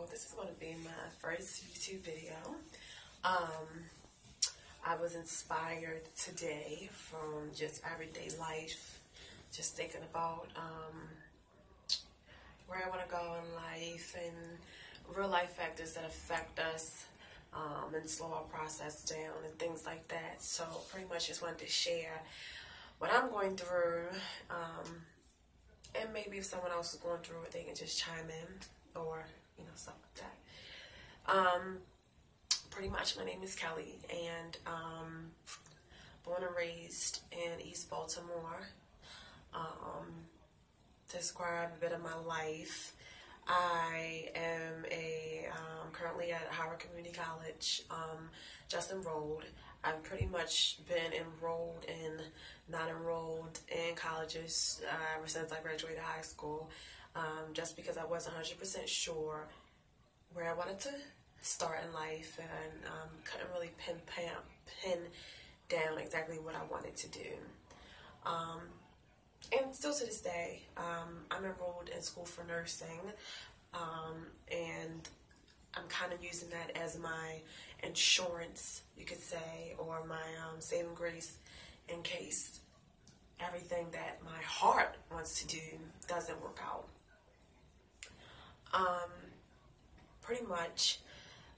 this is going to be my first YouTube video. I was inspired today from just everyday life, just thinking about where I want to go in life and real life factors that affect us and slow our process down and things like that. So pretty much just wanted to share what I'm going through, and maybe if someone else is going through it, they can just chime in or, you know, stuff like that. Pretty much my name is Kelly, and born and raised in East Baltimore. To describe a bit of my life, I am currently at Howard Community College, just enrolled. I've pretty much been enrolled and not enrolled in colleges ever since I graduated high school, just because I wasn't 100% sure where I wanted to start in life, and couldn't really pin down exactly what I wanted to do. And still to this day, I'm enrolled in school for nursing, and I'm kind of using that as my insurance, you could say, or my saving grace in case everything that my heart wants to do doesn't work out. Pretty much,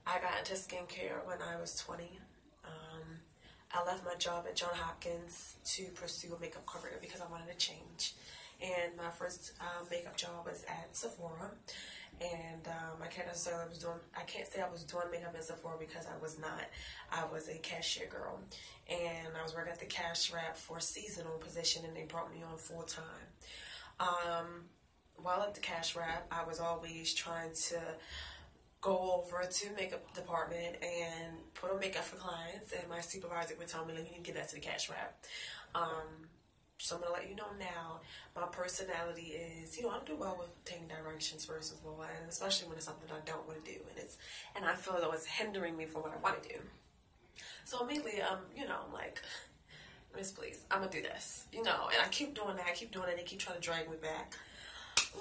I got into skincare when I was 20. I left my job at Johns Hopkins to pursue a makeup career because I wanted to change. And my first makeup job was at Sephora. And I can't say I was doing makeup at Sephora because I was not. I was a cashier girl, and I was working at the cash wrap for a seasonal position, and they brought me on full time. While at the cash wrap, I was always trying to go over to makeup department and put on makeup for clients, and my supervisor would tell me, "Like, you need to get that to the cash wrap." So I'm going to let you know now, my personality is, you know, I do well with taking directions first of all, and especially when it's something I don't want to do, and I feel though it's hindering me from what I want to do. So immediately, you know, I'm like, "Miss, please, I'm going to do this," you know, and I keep doing that, they keep trying to drag me back.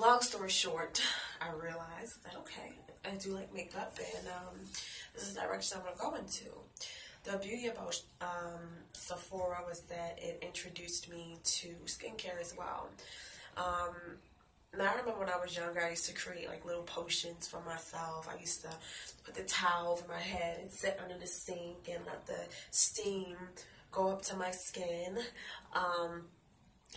Long story short, I realized that, okay, I do like makeup, and this is the direction I want to go into. The beauty about Sephora was that it introduced me to skincare as well. Now, I remember when I was younger, I used to create like little potions for myself. I used to put the towel over my head and sit under the sink and let the steam go up to my skin.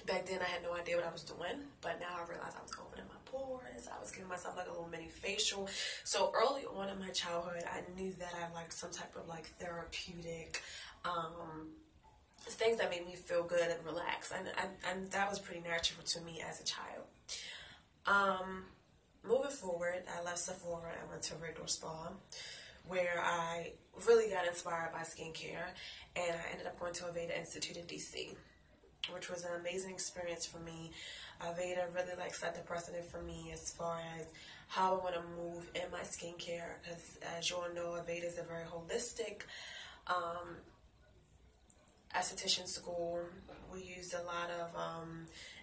Back then, I had no idea what I was doing, but now I realized I was opening my pores. I was giving myself like a little mini facial. So early on in my childhood, I knew that I liked some type of like therapeutic things that made me feel good and relax, and that was pretty natural to me as a child. Moving forward, I left Sephora and went to Regular Spa, where I really got inspired by skincare, and I ended up going to Aveda Institute in DC, which was an amazing experience for me. Aveda really like set the precedent for me as far as how I want to move in my skincare, because as you all know, Aveda is a very holistic esthetician school. We used a lot of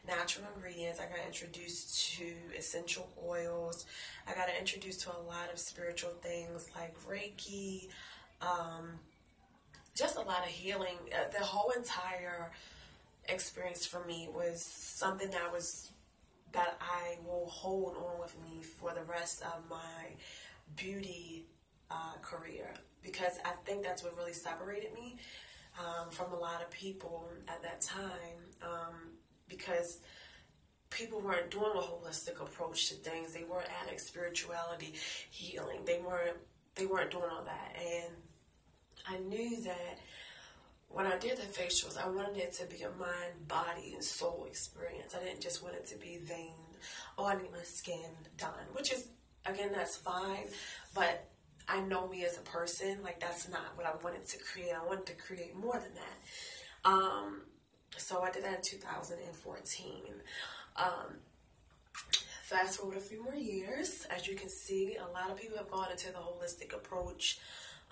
natural ingredients. I got introduced to essential oils. I got introduced to a lot of spiritual things like Reiki, just a lot of healing. The whole entire experience for me was something that I will hold on with me for the rest of my beauty career, because I think that's what really separated me from a lot of people at that time, because people weren't doing a holistic approach to things. They weren't adding spirituality, healing. They weren't doing all that, and I knew that when I did the facials, I wanted it to be a mind, body, and soul experience. I didn't just want it to be vain. Oh, I need my skin done, which is, again, that's fine, but I know me as a person, like, that's not what I wanted to create. I wanted to create more than that. So I did that in 2014. Fast forward a few more years, as you can see, a lot of people have gone into the holistic approach.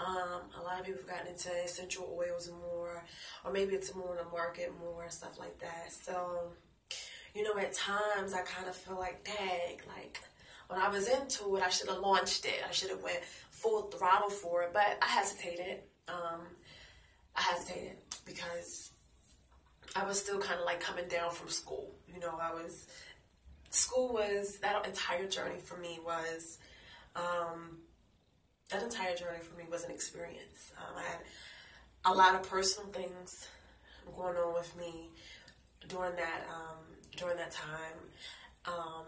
A lot of people have gotten into essential oils more, or maybe it's more in the market more, stuff like that. So, you know, at times I kind of feel like, dang, like, when I was into it, I should have launched it. I should have went full throttle for it, but I hesitated. I hesitated because I was still kind of like coming down from school. You know, school was, that entire journey for me was, an experience. I had a lot of personal things going on with me during that time.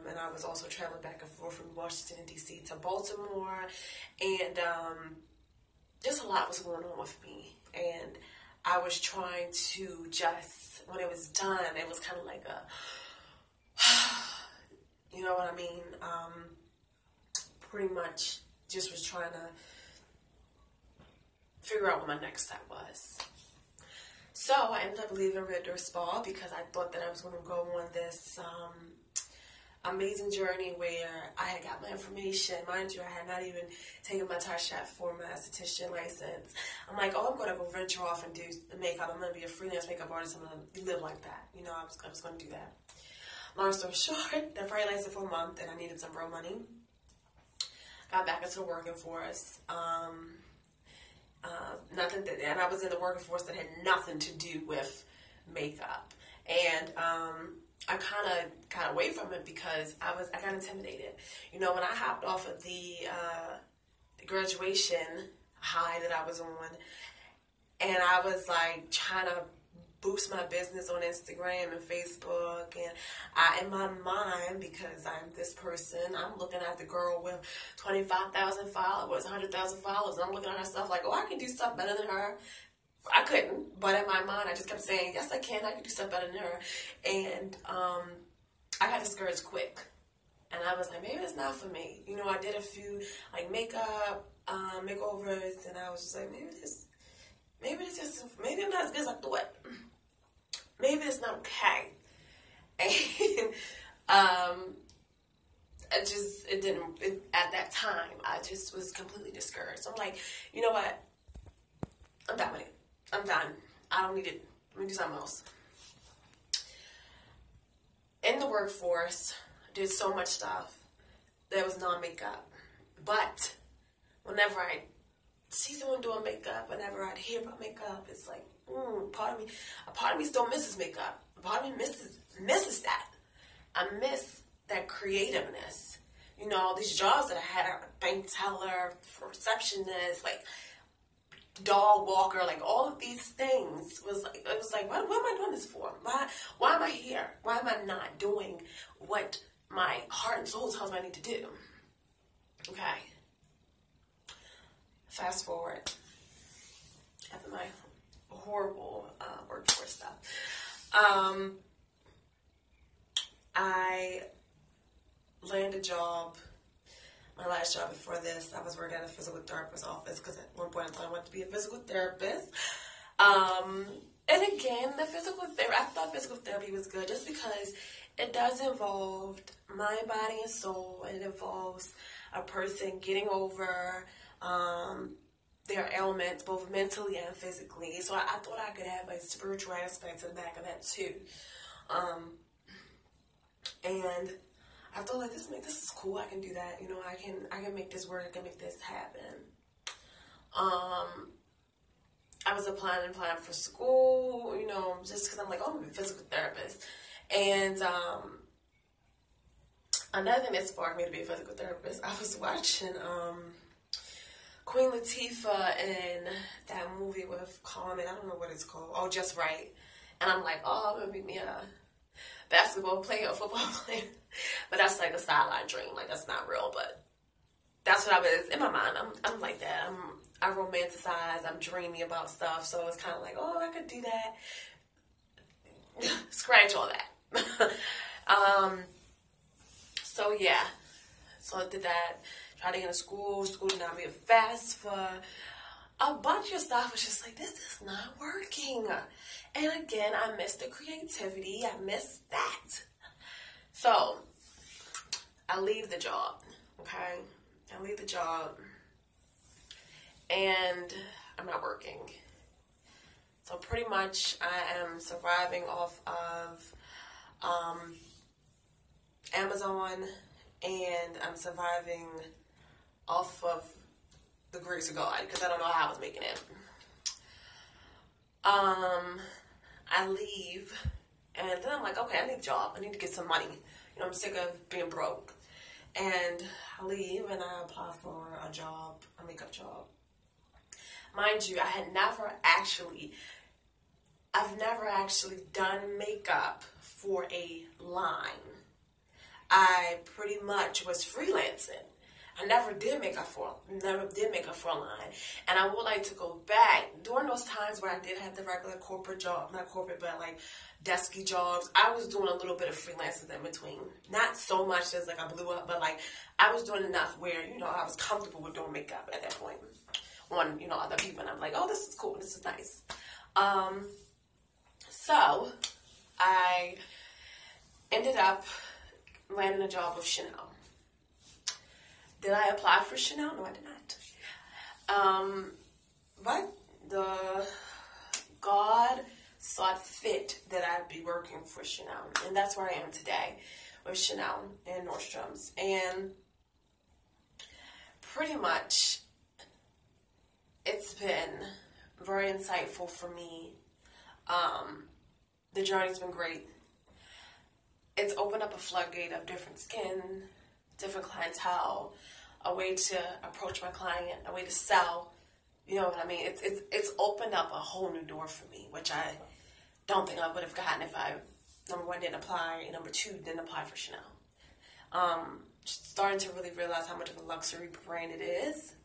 And I was also traveling back and forth from Washington, D.C. to Baltimore. And just a lot was going on with me. And I was trying to just, when it was done, it was kind of like a, you know what I mean? Pretty much just was trying to figure out what my next step was. So I ended up leaving Red Door Spa because I thought that I was going to go on this amazing journey where I had got my information. Mind you, I had not even taken my TARSHAT for my esthetician license. I'm like, oh, I'm going to go venture off and do the makeup. I'm going to be a freelance makeup artist. I'm going to live like that. You know, I was going to do that. Long story short, that probably lasted for a month, and I needed some real money. Got back into the working force. And I was in the working force that had nothing to do with makeup. And I kind of got away from it because I got intimidated. You know, when I hopped off of the graduation high that I was on, and I was like trying to boost my business on Instagram and Facebook, and in my mind, because I'm this person, I'm looking at the girl with 25,000 followers, 100,000 followers, and I'm looking at her stuff like, oh, I can do stuff better than her. I couldn't, but in my mind, I just kept saying, yes, I can do stuff better than her. And I got discouraged quick, and I was like, maybe it's not for me. You know, I did a few like makeup makeovers, and I was just like, maybe I'm not as good as I thought. Maybe it's not okay. And at that time, I just was completely discouraged. So I'm like, you know what? I'm done with it. I'm done. I don't need it. Let me do something else. In the workforce, did so much stuff that was non-makeup. But whenever I see someone doing makeup, whenever I hear about makeup, it's like, a part of me still misses makeup. A part of me misses that. I miss that creativeness. You know, these jobs that I had, a bank teller, receptionist, like dog walker, like all of these things it was like, what am I doing this for? Why am I here? Why am I not doing what my heart and soul tells me I need to do? Okay. Fast forward. After my horrible workforce stuff, I landed a job. My last job before this, I was working at a physical therapist's office because at one point I thought I wanted to be a physical therapist. And again, I thought physical therapy was good just because it does involve mind, body, and soul. It involves a person getting over their ailments, both mentally and physically. So I thought I could have a spiritual aspect to the back of that too. And I thought, like, this is cool. I can do that. You know, I can make this work. I can make this happen. I was applying for school, you know, just because I'm like, oh, I'm a physical therapist. And another thing that sparked me to be a physical therapist, I was watching Queen Latifah in that movie with Carmen. I don't know what it's called. Oh, Just Right. And I'm like, oh, I'm going to be me a basketball player, a football player. But that's like a sideline dream. Like, that's not real, but that's what I was, in my mind, I'm like that. I romanticize, I'm dreamy about stuff, so it's kind of like, oh, I could do that. Scratch all that. So yeah, so I did that, tried to get into school did not be a fast for a bunch of stuff. Was just like, this is not working. And again, I missed the creativity, I missed that. So, I leave the job, okay? I leave the job, and I'm not working. So pretty much I am surviving off of Amazon and I'm surviving off of the grace of God, because I don't know how I was making it. I leave, and then I'm like, okay, I need a job. I need to get some money. You know, I'm sick of being broke. And I leave, and I apply for a job, a makeup job. Mind you, I've never actually done makeup for a line. I pretty much was freelancing. I never did makeup for a line. And I would like to go back during those times where I did have the regular corporate job, not corporate, but like desky jobs. I was doing a little bit of freelancing in between. Not so much as like I blew up, but like I was doing enough where, you know, I was comfortable with doing makeup at that point on, you know, other people. And I'm like, oh, this is cool. This is nice. So I ended up landing a job with Chanel. Did I apply for Chanel? No, I did not. But God saw fit that I'd be working for Chanel. And that's where I am today with Chanel and Nordstrom's. And pretty much it's been very insightful for me. The journey's been great. It's opened up a floodgate of different skin, different clientele, a way to approach my client, a way to sell. You know what I mean? It's opened up a whole new door for me, which I don't think I would have gotten if I, number one, didn't apply, and number two, didn't apply for Chanel. Starting to really realize how much of a luxury brand it is,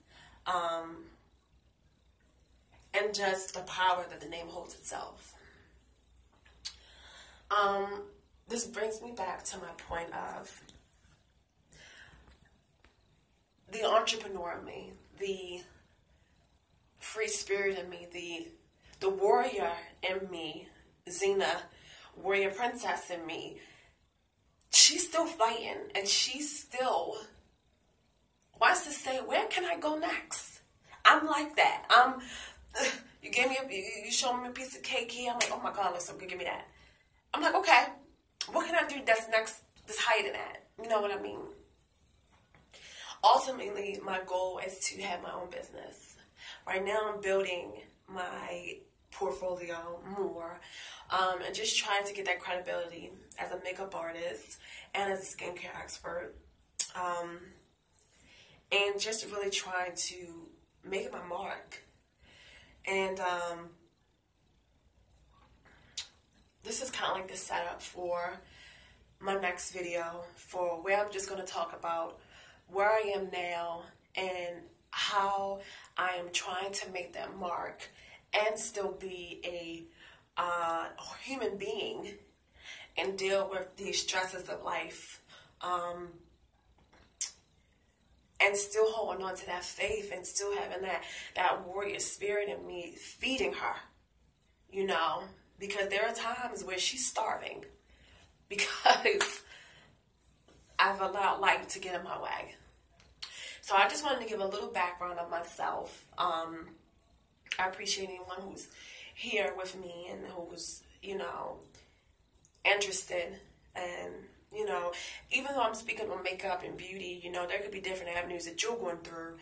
and just the power that the name holds itself. This brings me back to my point of the entrepreneur in me, the free spirit in me, the warrior in me, Xena, warrior princess in me. She's still fighting, and she still wants to say, where can I go next? I'm like that. You gave me you showed me a piece of cake here. I'm like, oh my God, looks so good. Give me that. I'm like, okay, what can I do that's higher than that? You know what I mean? Ultimately, my goal is to have my own business. Right now, I'm building my portfolio more, and just trying to get that credibility as a makeup artist and as a skincare expert, and just really trying to make it my mark. And this is kind of like the setup for my next video, for where I'm just going to talk about where I am now and how I am trying to make that mark and still be a human being and deal with the stresses of life, and still holding on to that faith and still having that warrior spirit in me, feeding her, you know, because there are times where she's starving because I've allowed life to get in my way. So I just wanted to give a little background of myself. I appreciate anyone who's here with me and who's, you know, interested. And, you know, even though I'm speaking on makeup and beauty, you know, there could be different avenues that you're going through.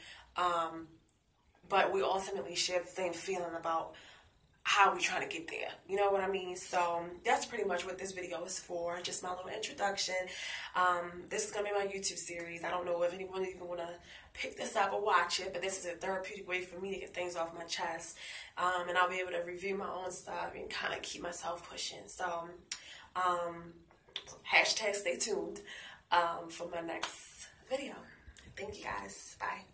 But we ultimately share the same feeling about how we're trying to get there. You know what I mean? So that's pretty much what this video is for. Just my little introduction. This is going to be my YouTube series. I don't know if anyone even want to pick this up or watch it, but this is a therapeutic way for me to get things off my chest. And I'll be able to review my own stuff and kind of keep myself pushing. So, hashtag stay tuned for my next video. Thank you guys. Bye.